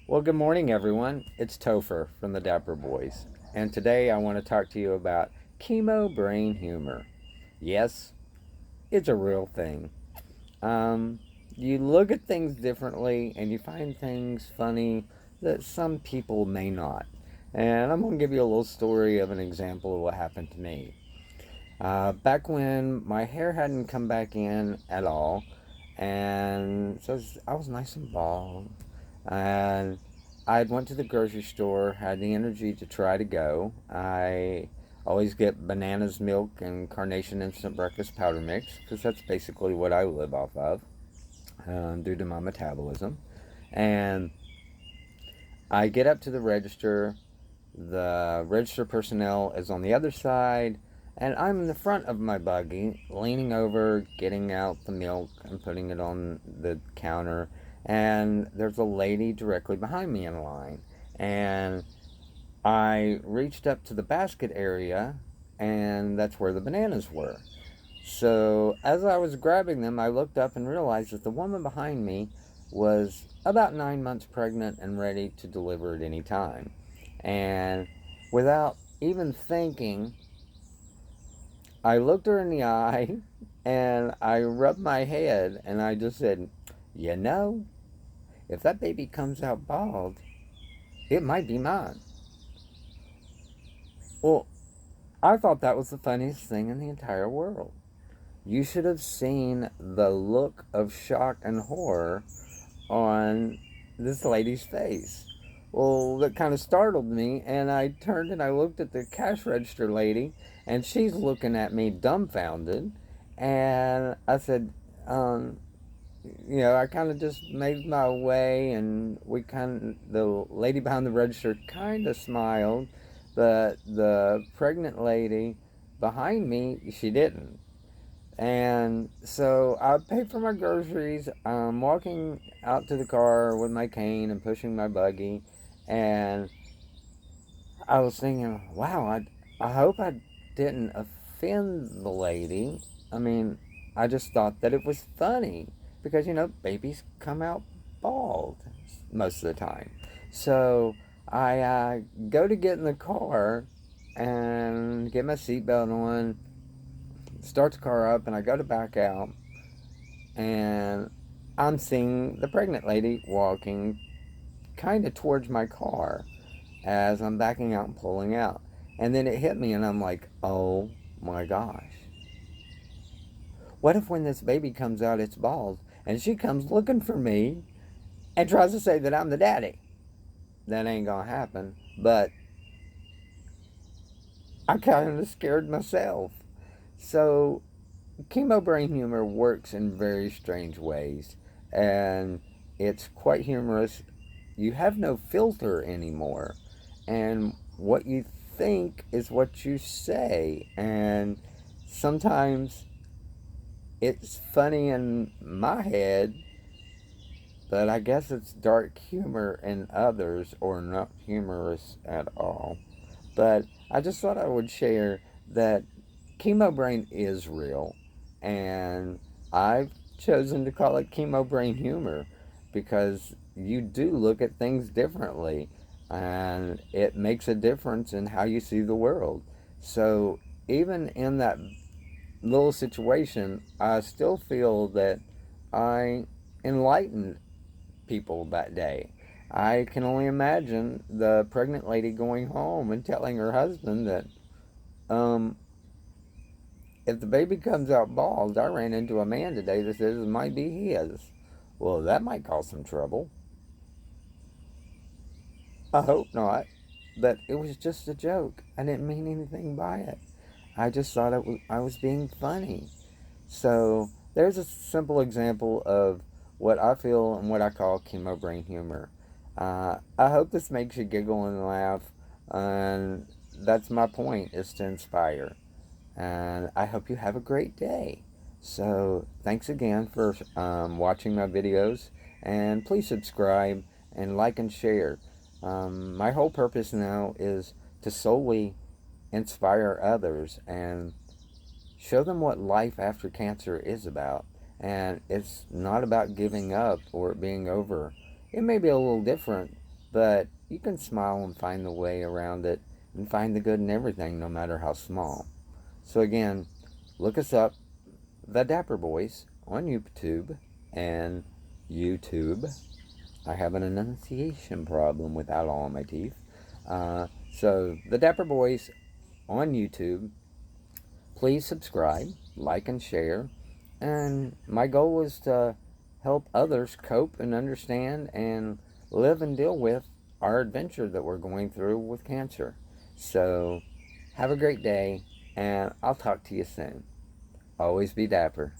Well, good morning, everyone. It's Topher from the Dapper Boys, and today I want to talk to you about chemo brain humor. Yes, it's a real thing. Um, you look at things differently, and you find things funny that some people may not. And I'm going to give you a little story of an example of what happened to me. Back when my hair hadn't come back in at all, and so I was nice and bald, and I went to the grocery store, had the energy to try to go. I always get bananas, milk, and Carnation Instant Breakfast Powder Mix because that's basically what I live off of due to my metabolism. And I get up to the register. The register personnel is on the other side, and I'm in the front of my buggy, leaning over, getting out the milk and putting it on the counter. And there's a lady directly behind me in line. And I reached up to the basket area, and that's where the bananas were. So as I was grabbing them, I looked up and realized that the woman behind me was about 9 months pregnant and ready to deliver at any time. And without even thinking, I looked her in the eye and I rubbed my head and I just said, "You know, if that baby comes out bald, it might be mine." Well, I thought that was the funniest thing in the entire world. You should have seen the look of shock and horror on this lady's face. Well, that kind of startled me, and I turned and I looked at the cash register lady, and she's looking at me dumbfounded. And I said, um, I kind of just made my way, and the lady behind the register kind of smiled, but the pregnant lady behind me, she didn't. And so I paid for my groceries. I'm walking out to the car with my cane and pushing my buggy. And I was thinking, wow, I hope I didn't offend the lady. I mean, I just thought that it was funny because, babies come out bald most of the time. So I go to get in the car and get my seatbelt on, start the car up, and I go to back out, and I'm seeing the pregnant lady walking kind of towards my car as I'm backing out and pulling out. And then it hit me, and I'm like, oh my gosh. What if when this baby comes out, it's bald, and she comes looking for me and tries to say that I'm the daddy? That ain't gonna happen. But I kind of scared myself. So chemo brain humor works in very strange ways, and it's quite humorous. You have no filter anymore, and what you think is what you say, and sometimes it's funny in my head, but I guess it's dark humor in others, or not humorous at all. But I just thought I would share that chemo brain is real, and I've chosen to call it chemo brain humor because you do look at things differently, and it makes a difference in how you see the world. So even in that little situation, I still feel that I enlightened people that day. I can only imagine the pregnant lady going home and telling her husband that, um, if the baby comes out bald, I ran into a man today that says it might be his. Well, that might cause some trouble. I hope not. But it was just a joke. I didn't mean anything by it. I just thought I was being funny. So there's a simple example of what I feel and what I call chemo brain humor. I hope this makes you giggle and laugh, and that's my point, is to inspire. And I hope you have a great day. So thanks again for watching my videos, and please subscribe and like and share. My whole purpose now is to solely inspire others and show them what life after cancer is about. And it's not about giving up or it being over. It may be a little different, but you can smile and find the way around it and find the good in everything, no matter how small. So again, look us up, The Dapper Boys, on YouTube and YouTube. I have an enunciation problem without all of my teeth. So, The Dapper Boys on YouTube. Please subscribe, like, and share. And my goal is to help others cope and understand and live and deal with our adventure that we're going through with cancer. So, have a great day, and I'll talk to you soon. Always be dapper.